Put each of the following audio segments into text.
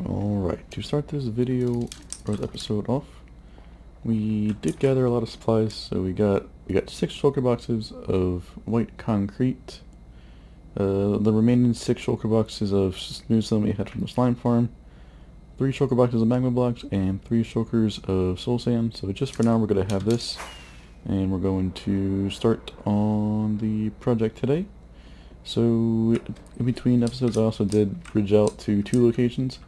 Alright, to start this video or this episode off, we did gather a lot of supplies. So we got 6 shulker boxes of white concrete, the remaining 6 shulker boxes of smooth stone we had from the slime farm, 3 shulker boxes of magma blocks, and 3 shulkers of soul sand. So just for now we're going to have this, and we're going to start on the project today. So in between episodes I also did bridge out to 2 locations.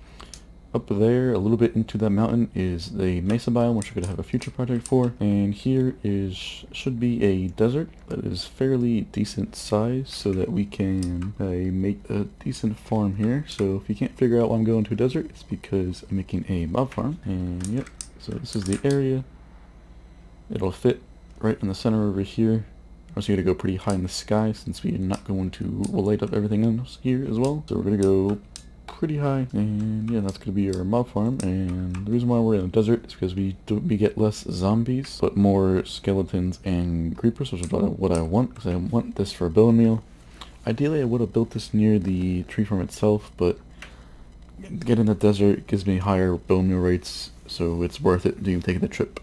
Up there, a little bit into that mountain, is the mesa biome, which we're going to have a future project for. And here should be a desert that is fairly decent size, so that we can make a decent farm here. So if you can't figure out why I'm going to a desert, it's because I'm making a mob farm. And yep, so this is the area. It'll fit right in the center over here. I'm also going to go pretty high in the sky, since we're not going to light up everything else here as well. So we're going to go pretty high, and yeah, that's going to be our mob farm. And the reason why we're in the desert is because we get less zombies, but more skeletons and creepers, which is what I want, because I want this for a bone meal. Ideally, I would have built this near the tree farm itself, but getting in the desert gives me higher bone meal rates, so it's worth it taking the trip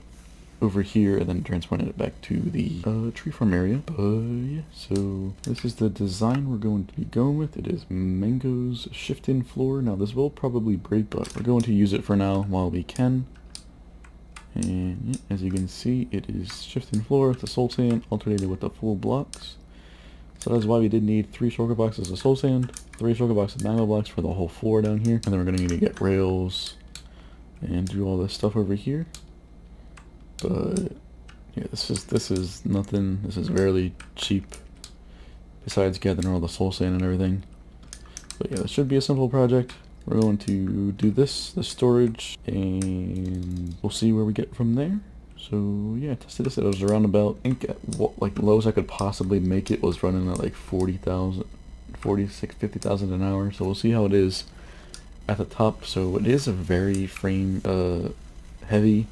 over here and then transporting it back to the tree farm area. But yeah, so this is the design we're going to be going with. It is Mango's shift-in floor. Now this will probably break, but we're going to use it for now while we can. And yeah, as you can see, it is shift-in floor with the soul sand alternated with the full blocks. So that's why we did need 3 shulker boxes of soul sand, 3 shulker boxes of magma blocks for the whole floor down here, and then we're going to need to get rails and do all this stuff over here. But yeah, this is nothing. This is fairly cheap, besides gathering all the soul sand and everything. But yeah, this should be a simple project. We're going to do the storage, and we'll see where we get from there. So yeah, I tested this. It was around about, I think, at what lowest I could possibly make it was running at like 40,000, 46, 50,000 an hour. So we'll see how it is at the top. So it is a very frame heavy,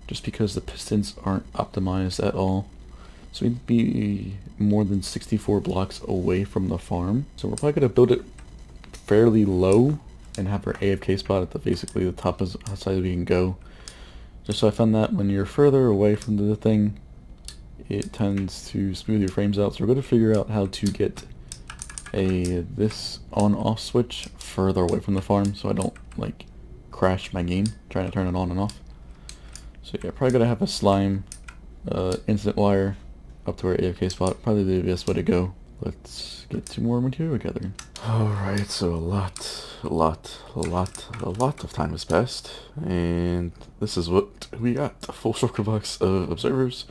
just because the pistons aren't optimized at all. So we'd be more than 64 blocks away from the farm. So we're probably going to build it fairly low and have our AFK spot at basically the top as high as we can go. Just so I found that when you're further away from the thing, it tends to smooth your frames out. So we're going to figure out how to get this on-off switch further away from the farm, so I don't like crash my game trying to turn it on and off. So yeah, probably gonna have a slime instant wire up to our AFK spot. Probably the best way to go. Let's get some more material together. Alright, so a lot of time has passed, and this is what we got. A full shulker box of observers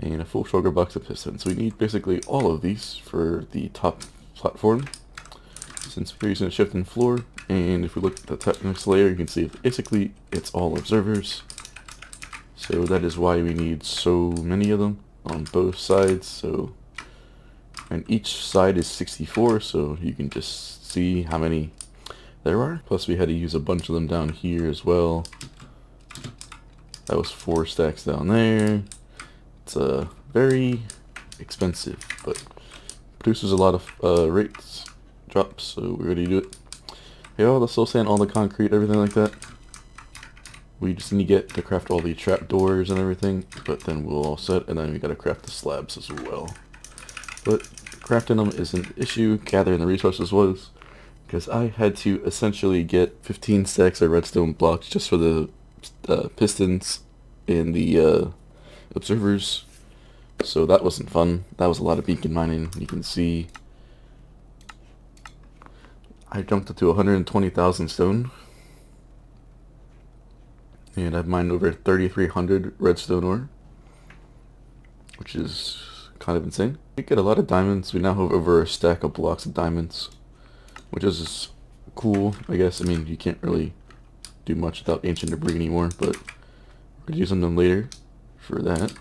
and a full shulker box of pistons. So we need basically all of these for the top platform, since we're using a shift-in floor. And if we look at the top next layer, you can see basically it's all observers. So that is why we need so many of them on both sides. So, and each side is 64, so you can just see how many there are. Plus we had to use a bunch of them down here as well. That was 4 stacks down there. It's very expensive, but produces a lot of rates drops, so we're ready to do it. Okay, all the soul sand, all the concrete, everything like that. We just need to craft all the trap doors and everything, but then we'll all set, and then we gotta craft the slabs as well. But crafting them isn't an issue, gathering the resources was, because I had to essentially get 15 stacks of redstone blocks just for the pistons and the observers. So that wasn't fun. That was a lot of beacon mining. You can see I jumped up to 120,000 stone. And I've mined over 3,300 redstone ore, which is kind of insane. We get a lot of diamonds. We now have over a stack of blocks of diamonds, which is cool, I guess. I mean, you can't really do much without ancient debris anymore, but we're using them later for that.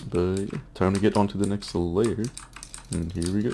But yeah, time to get onto the next layer, and here we go.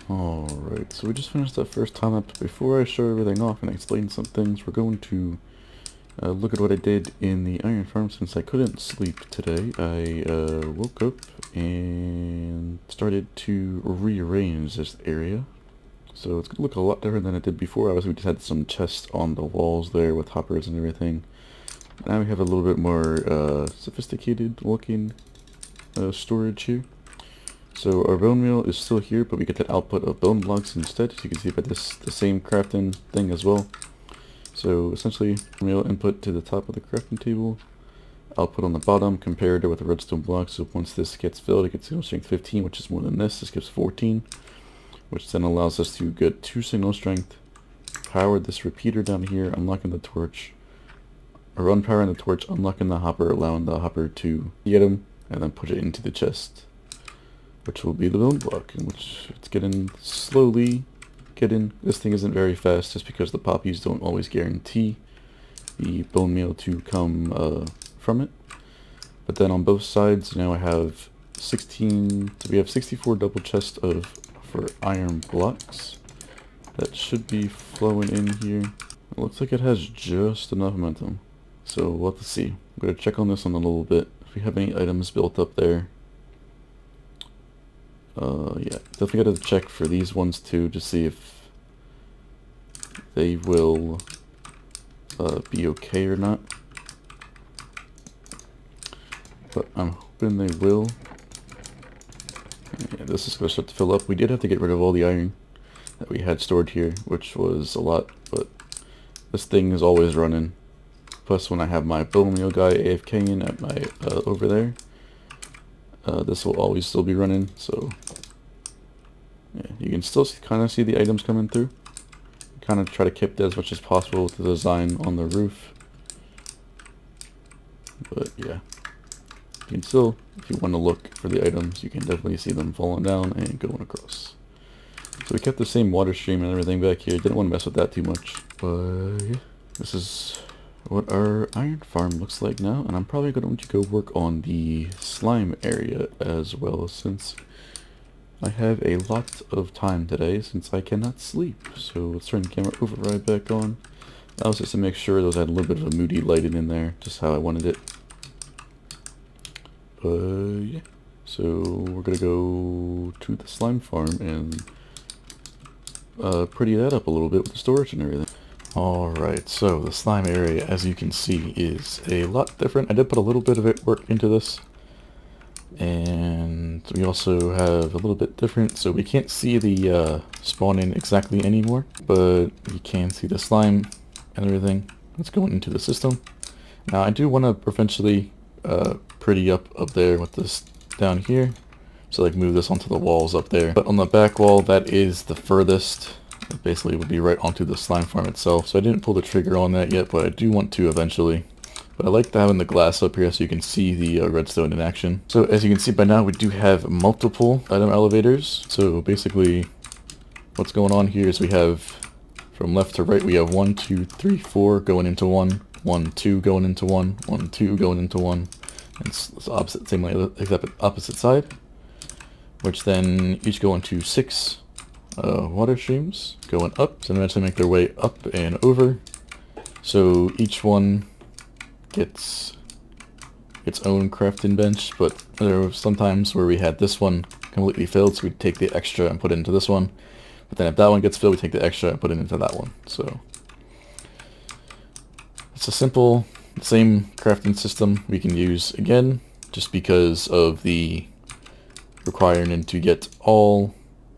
Alright, so we just finished that first time up. Before I show everything off and explain some things, we're going to look at what I did in the iron farm. Since I couldn't sleep today, I woke up and started to rearrange this area. So it's going to look a lot different than it did before. Obviously we just had some chests on the walls there with hoppers and everything. Now we have a little bit more sophisticated looking storage here. So our bone meal is still here, but we get the output of bone blocks instead. As you can see by this, the same crafting thing as well. So essentially, meal input to the top of the crafting table, output on the bottom compared to with the redstone blocks. So once this gets filled, it gets signal strength 15, which is more than this. This gives 14, which then allows us to get 2 signal strength, power this repeater down here, unlocking the torch, or unpowering the torch, unlocking the hopper, allowing the hopper to get him, and then put it into the chest, which will be the bone block, in which it's getting slowly getting. This thing isn't very fast just because the poppies don't always guarantee the bone meal to come from it. But then on both sides now I have 16, so we have 64 double chests for iron blocks. That should be flowing in here. It looks like it has just enough momentum. So we'll have to see. I'm going to check on this in a little bit. If we have any items built up there. Yeah, definitely got to check for these ones too to see if they will be okay or not. But I'm hoping they will. Yeah, this is going to start to fill up. We did have to get rid of all the iron that we had stored here, which was a lot, but this thing is always running. Plus when I have my bone meal guy AFKing at my over there, this will always still be running. So yeah, you can still kind of see the items coming through. Kind of try to keep that as much as possible with the design on the roof. But yeah, you can still, if you want to look for the items, you can definitely see them falling down and going across. So we kept the same water stream and everything back here. Didn't want to mess with that too much. But yeah, this is what our iron farm looks like now. And I'm probably going to go work on the slime area as well, since I have a lot of time today since I cannot sleep. So let's turn the camera override back on. That was just to make sure those had a little bit of a moody lighting in there, just how I wanted it. Yeah. So we're gonna go to the slime farm and pretty that up a little bit with the storage and everything. Alright, so the slime area, as you can see, is a lot different. I did put a little bit of work into this. And we also have a little bit different, so we can't see the spawning exactly anymore, but you can see the slime and everything that's going into the system. Now I do want to eventually pretty up there with this down here, so like move this onto the walls up there. But on the back wall, that is the furthest. It basically would be right onto the slime farm itself, so I didn't pull the trigger on that yet, but I do want to eventually. But I like having the glass up here so you can see the redstone in action. So as you can see by now, we do have multiple item elevators. So basically what's going on here is we have from left to right, we have 1, 2, 3, 4 going into 1, 1, 2 going into 1, 1, 2 going into 1. And it's opposite, same way, except opposite side. Which then each go into 6 water streams going up, so eventually make their way up and over. So each one gets its own crafting bench, but there were some times where we had this one completely filled, so we'd take the extra and put it into this one. But then if that one gets filled, we take the extra and put it into that one. So it's a simple, same crafting system we can use again, just because of the requirement to get all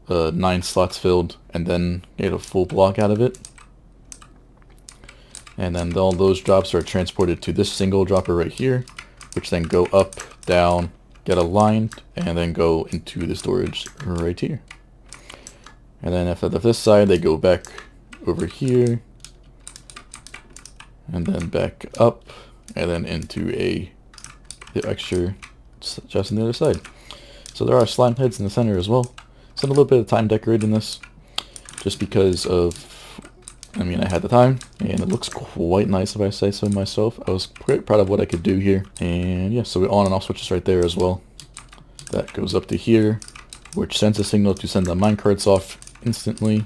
9 slots filled and then get a full block out of it. And then all those drops are transported to this single dropper right here, which then go up, down, get aligned, and then go into the storage right here. And then after this side, they go back over here, and then back up, and then into the extra just on the other side. So there are slime heads in the center as well. Spent a little bit of time decorating this, just because of, I mean, I had the time, and it looks quite nice if I say so myself. I was quite proud of what I could do here. And yeah, so we on and off switches right there as well. That goes up to here, which sends a signal to send the minecarts off instantly,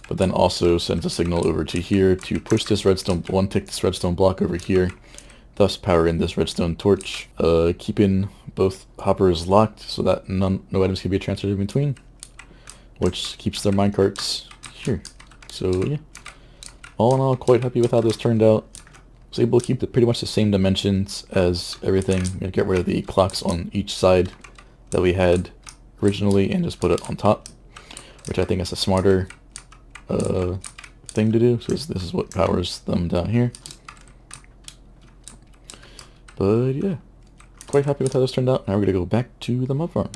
but then also sends a signal over to here to push this redstone, tick this redstone block over here, thus powering this redstone torch, keeping both hoppers locked so that no items can be transferred in between, which keeps their minecarts here. So yeah, all in all, quite happy with how this turned out. Was able to keep pretty much the same dimensions as everything. I'm gonna get rid of the clocks on each side that we had originally and just put it on top, which I think is a smarter thing to do. So this is what powers them down here. But yeah, quite happy with how this turned out. Now we're gonna go back to the mob farm.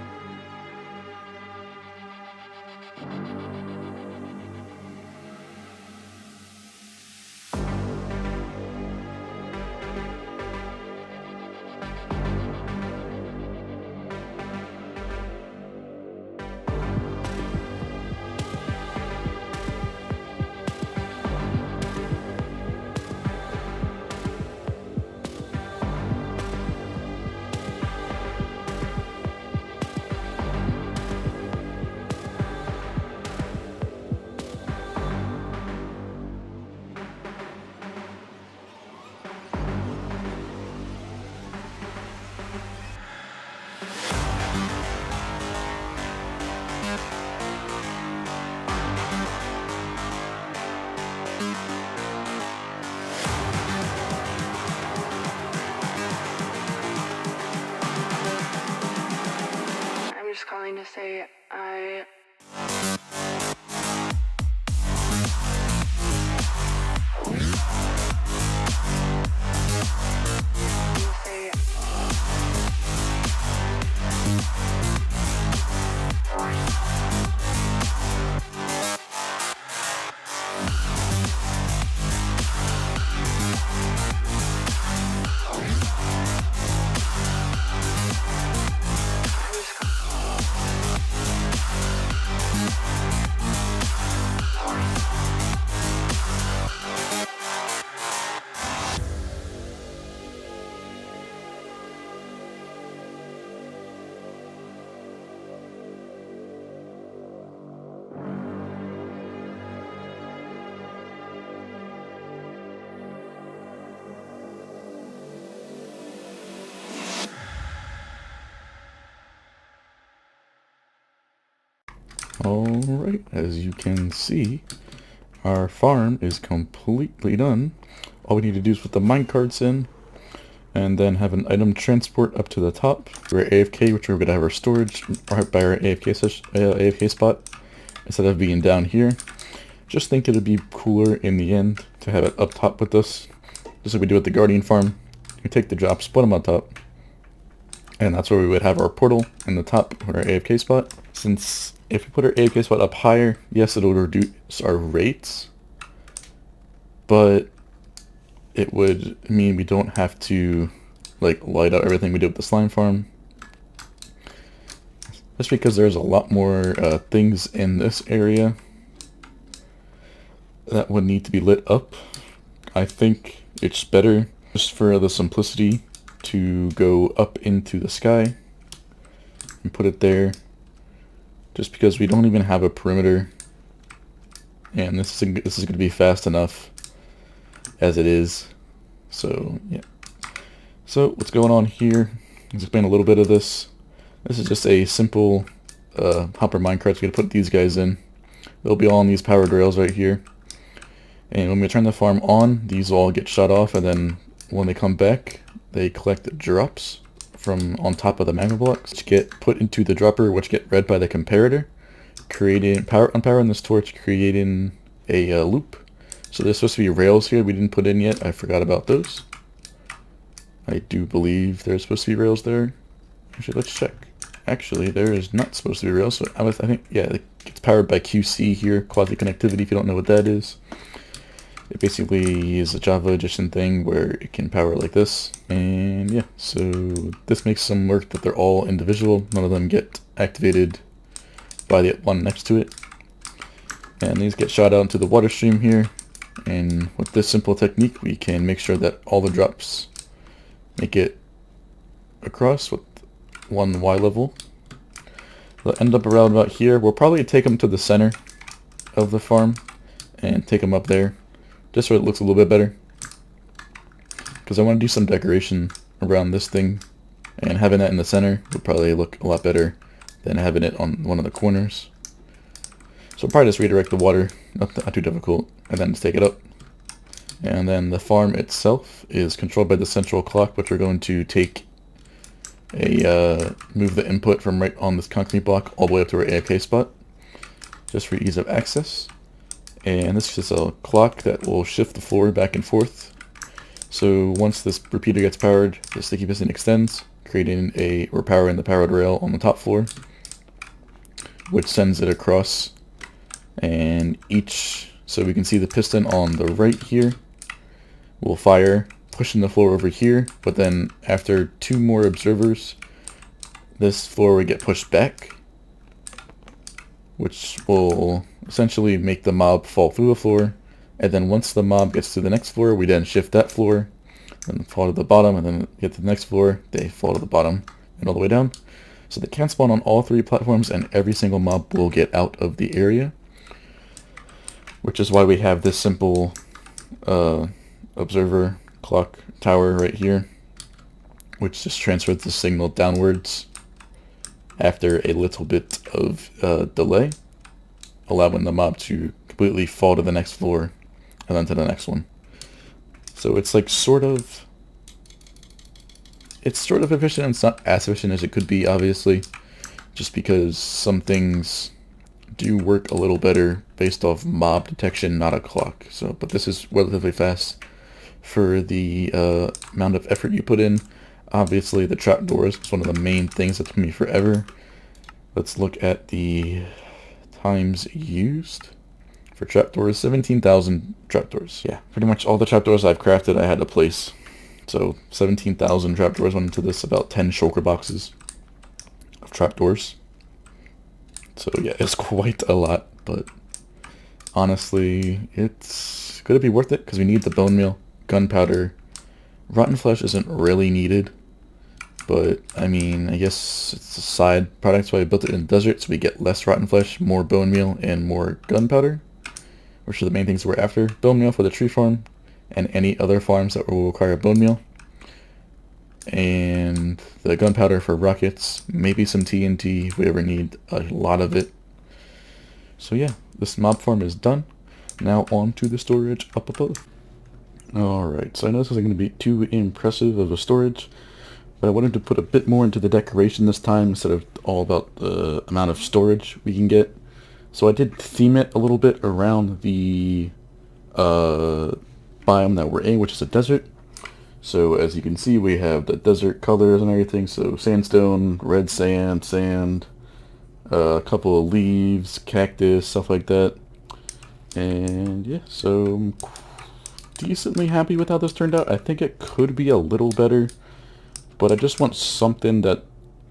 Just calling to say I Alright, as you can see, our farm is completely done. All we need to do is put the minecarts in, and then have an item transport up to the top. We're AFK, which we're going to have our storage right by our AFK spot, instead of being down here. Just think it would be cooler in the end to have it up top with us, just like we do at the Guardian farm. We take the drops, put them on top, and that's where we would have our portal in the top, or our AFK spot. Since if we put our AFK spot up higher, yes, it would reduce our rates, but it would mean we don't have to like light out everything we do with the slime farm. Just because there's a lot more things in this area that would need to be lit up. I think it's better just for the simplicity to go up into the sky and put it there, just because we don't even have a perimeter, and this is going to be fast enough as it is. So yeah. So what's going on here? Let's explain a little bit of this. This is just a simple hopper minecart. We're going to put these guys in. They'll be all on these powered rails right here. And when we turn the farm on, these all get shut off, and then when they come back, they collect drops from on top of the magma blocks, which get put into the dropper, which get read by the comparator, creating unpowering this torch, creating a loop. So there's supposed to be rails here we didn't put in yet. I forgot about those. I do believe there's supposed to be rails there. Actually, let's check. Actually, there is not supposed to be rails. So I think, yeah, it gets powered by QC here, quasi connectivity, if you don't know what that is. It basically is a Java edition thing where it can power like this. And yeah, so this makes them work that they're all individual. None of them get activated by the one next to it. And these get shot out into the water stream here. And with this simple technique, we can make sure that all the drops make it across with one Y level. They'll end up around about here. We'll probably take them to the center of the farm and take them up there, just so it looks a little bit better. Because I want to do some decoration around this thing, and having that in the center would probably look a lot better than having it on one of the corners. So probably just redirect the water, not too difficult, and then just take it up. And then the farm itself is controlled by the central clock, which we're going to take move the input from right on this concrete block all the way up to our AFK spot, just for ease of access. And this is a clock that will shift the floor back and forth. So once this repeater gets powered, the sticky piston extends, creating or powering the powered rail on the top floor, which sends it across. And so we can see the piston on the right here will fire, pushing the floor over here, but then after 2 more observers, this floor will get pushed back, which will essentially make the mob fall through the floor. And then once the mob gets to the next floor, we then shift that floor, and fall to the bottom, and then get to the next floor, they fall to the bottom, and all the way down. So they can spawn on all 3 platforms, and every single mob will get out of the area, which is why we have this simple observer clock tower right here, which just transfers the signal downwards after a little bit of delay, allowing the mob to completely fall to the next floor and then to the next one. So it's like sort of efficient, and it's not as efficient as it could be, obviously, just because some things do work a little better based off mob detection, not a clock. So, but this is relatively fast for the amount of effort you put in. Obviously, the trapdoors is one of the main things that took me forever. Let's look at the times used for trapdoors. 17,000 trapdoors. Yeah, pretty much all the trapdoors I've crafted I had to place. So 17,000 trapdoors went into this, about 10 shulker boxes of trapdoors. So yeah, it's quite a lot, but honestly, it's going to be worth it because we need the bone meal, gunpowder. Rotten flesh isn't really needed, but I mean, I guess it's a side product, so I built it in the desert, so we get less rotten flesh, more bone meal, and more gunpowder, which are the main things we're after. Bone meal for the tree farm, and any other farms that will require bone meal. And the gunpowder for rockets, maybe some TNT if we ever need a lot of it. So yeah, this mob farm is done. Now on to the storage up above. Alright, so I know this isn't going to be too impressive of a storage, but I wanted to put a bit more into the decoration this time instead of all about the amount of storage we can get. So I did theme it a little bit around the biome that we're in, which is a desert. So as you can see, we have the desert colors and everything. So sandstone, red sand, a couple of leaves, cactus, stuff like that. And yeah, so I'm decently happy with how this turned out. I think it could be a little better, but I just want something that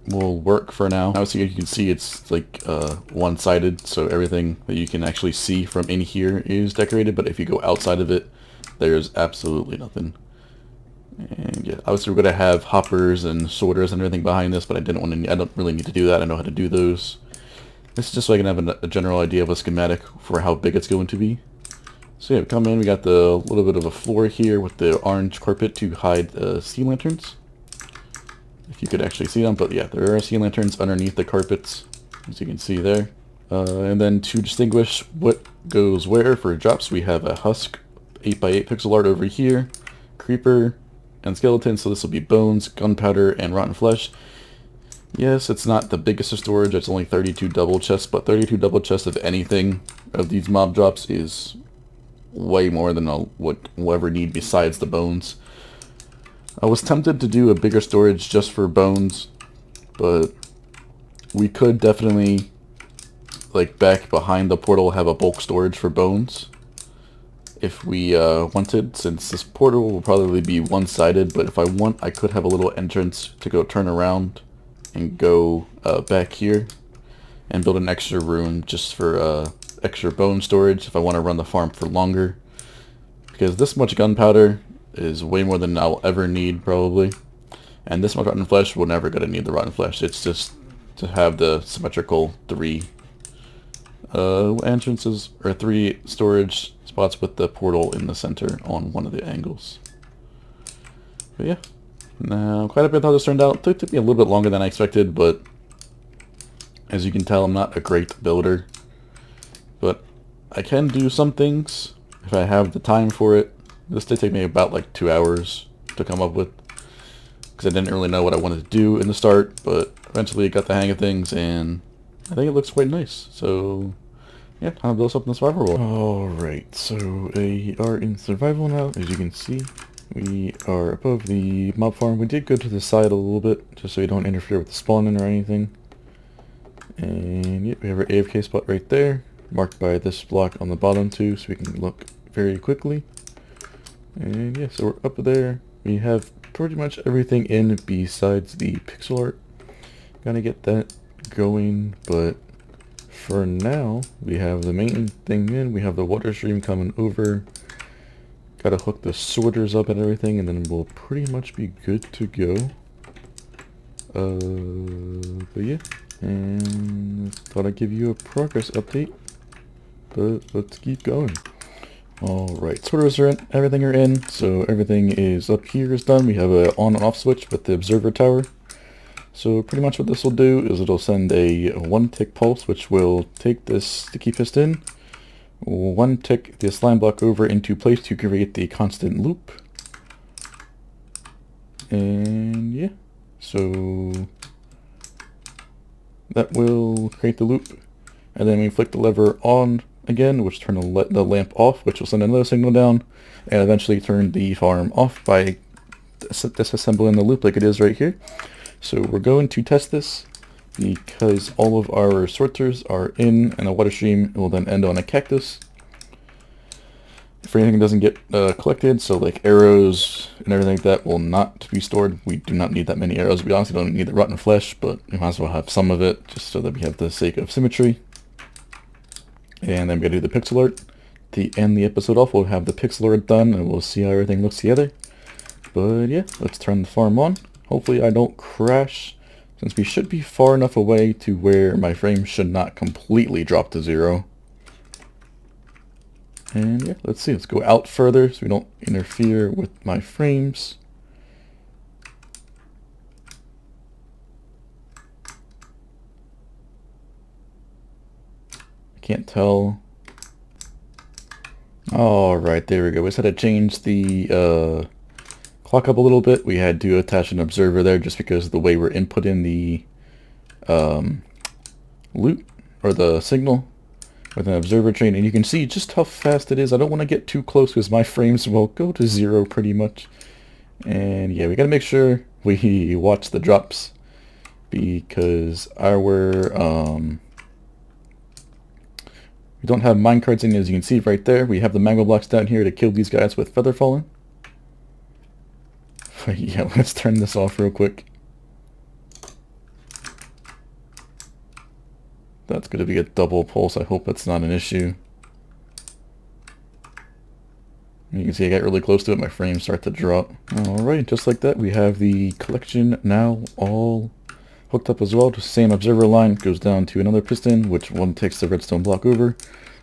will work for now. Obviously, you can see it's like one-sided, so everything that you can actually see from in here is decorated, but if you go outside of it, there's absolutely nothing. And yeah, obviously we're going to have hoppers and sorters and everything behind this, but I don't really need to do that. I know how to do those. This is just so I can have a general idea of a schematic for how big it's going to be. So yeah, we come in, we got the little bit of a floor here with the orange carpet to hide the sea lanterns. If you could actually see them, but yeah, there are sea lanterns underneath the carpets, as you can see there. And then to distinguish what goes where for drops, we have a husk 8x8 pixel art over here, creeper, and skeleton, so this will be bones, gunpowder, and rotten flesh. Yes, it's not the biggest of storage, it's only 32 double chests, but 32 double chests of anything of these mob drops is way more than what we'll ever need besides the bones. I was tempted to do a bigger storage just for bones, but we could definitely, like back behind the portal, have a bulk storage for bones if we wanted, since this portal will probably be one-sided, but if I want, I could have a little entrance to go turn around and go back here and build an extra room just for extra bone storage if I want to run the farm for longer, because this much gunpowder is way more than I'll ever need probably, and this much rotten flesh, we're never going to need the rotten flesh. It's just to have the symmetrical three entrances, or three storage spots with the portal in the center on one of the angles. But yeah, now quite a bit how this turned out. It took me a little bit longer than I expected, but as you can tell, I'm not a great builder. But I can do some things if I have the time for it. This did take me about like 2 hours to come up with, because I didn't really know what I wanted to do in the start, but eventually I got the hang of things, and I think it looks quite nice. So yeah, time to build up in the survival world. Alright, so we are in survival now. As you can see, we are above the mob farm. We did go to the side a little bit, just so we don't interfere with the spawning or anything. And yeah, we have our AFK spot right there, marked by this block on the bottom too, so we can look very quickly. And yeah, so we're up there. We have pretty much everything in besides the pixel art. Gotta get that going, but for now, we have the main thing in. We have the water stream coming over. Gotta hook the sorters up and everything, and then we'll pretty much be good to go. But yeah, and thought I'd give you a progress update, but let's keep going. Alright, sorters are in, everything are in, so everything is up here is done. We have a on and off switch with the observer tower. So pretty much what this will do is it'll send a 1 tick pulse, which will take this sticky piston, 1 tick the slime block over into place to create the constant loop. And yeah, so that will create the loop. And then we flick the lever on again, which turn the lamp off, which will send another signal down, and eventually turn the farm off by disassembling the loop like it is right here. So we're going to test this because all of our sorters are in, and a water stream will then end on a cactus. If anything doesn't get collected, so like arrows and everything like that will not be stored. We do not need that many arrows. We honestly don't need the rotten flesh, but we might as well have some of it just so that we have the sake of symmetry. And then we're going to do the pixel art. To end the episode off, we'll have the pixel art done, and we'll see how everything looks together. But yeah, let's turn the farm on. Hopefully I don't crash, since we should be far enough away to where my frame should not completely drop to 0. And yeah, let's see. Let's go out further so we don't interfere with my frames. I can't tell. Alright, there we go. We just had to change the clock up a little bit. We had to attach an observer there just because of the way we're inputting the loop or the signal with an observer train, and you can see just how fast it is. I don't want to get too close because my frames will go to 0 pretty much. And yeah, we gotta make sure we watch the drops because our we don't have minecarts in, as you can see right there. We have the mango blocks down here to kill these guys with feather falling. Yeah, let's turn this off real quick. That's going to be a double pulse. I hope that's not an issue. You can see I got really close to it. My frames start to drop. Alright, just like that, we have the collection now all hooked up as well. The same observer line goes down to another piston, which one takes the redstone block over.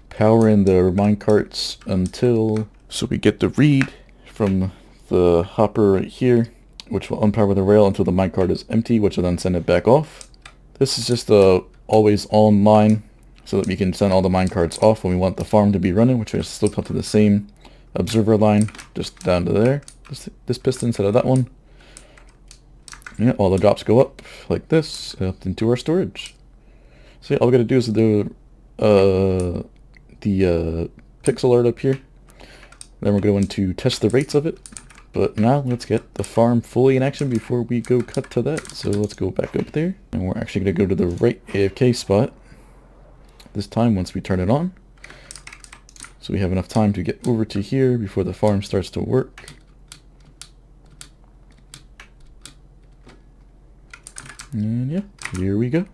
Powering the minecarts until... So we get the read from the hopper right here, which will unpower the rail until the minecart is empty, which will then send it back off. This is just a always on line so that we can send all the minecarts off when we want the farm to be running, which is still up to the same observer line just down to there. This piston instead of that one. Yeah, all the drops go up like this up into our storage. So yeah, all we gotta do is do the pixel art up here. Then we're going to test the rates of it. But now let's get the farm fully in action before we go cut to that. So let's go back up there. And we're actually going to go to the right AFK spot this time once we turn it on. So we have enough time to get over to here before the farm starts to work. And yeah, here we go.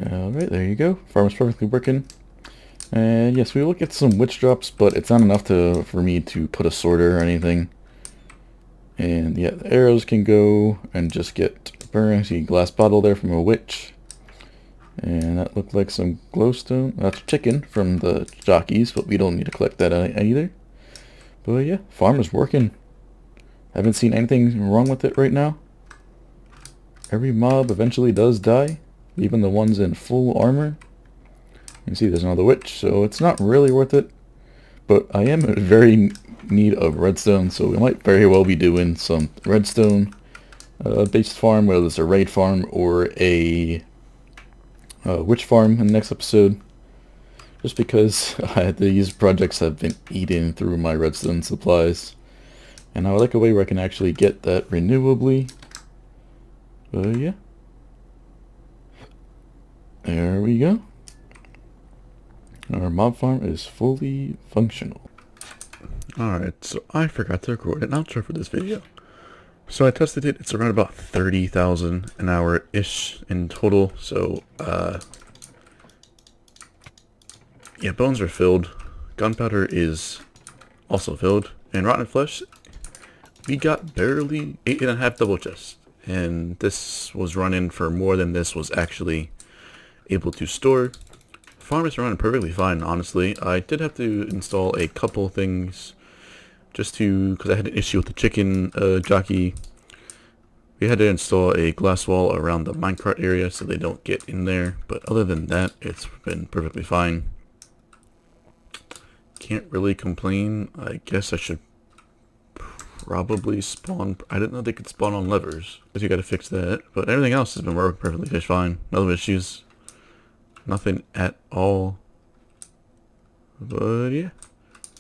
Alright, there you go. Farm is perfectly working. And yes, we will get some witch drops, but it's not enough for me to put a sorter or anything. And yeah, the arrows can go and just get burned. See, glass bottle there from a witch. And that looked like some glowstone. That's chicken from the jockeys, but we don't need to collect that either. But yeah, farm is working. Haven't seen anything wrong with it right now. Every mob eventually does die, even the ones in full armor. You can see there's another witch, so it's not really worth it. But I am in very need of redstone, so we might very well be doing some redstone based farm, whether it's a raid farm or a witch farm in the next episode. Just because these projects have been eating through my redstone supplies. And I would like a way where I can actually get that renewably. Yeah. There we go. Our mob farm is fully functional. Alright, so I forgot to record an outro for this video. So I tested it, it's around about 30,000 an hour-ish in total, so, yeah, bones are filled, gunpowder is also filled, and rotten flesh, we got barely 8.5 double chests, and this was running for more than this was actually able to store. Farm is running perfectly fine, honestly. I did have to install a couple things just because I had an issue with the chicken jockey. We had to install a glass wall around the minecart area so they don't get in there, but other than that, it's been perfectly fine. Can't really complain. I guess I should probably spawn. I didn't know they could spawn on levers. Guess you gotta fix that, but everything else has been working perfectly just fine. No issues. Nothing at all. But yeah.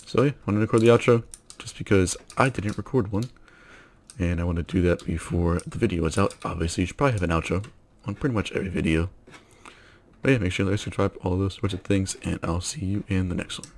So yeah, I wanted to record the outro just because I didn't record one. And I want to do that before the video is out. Obviously, you should probably have an outro on pretty much every video. But yeah, make sure to like, subscribe, all those sorts of things, and I'll see you in the next one.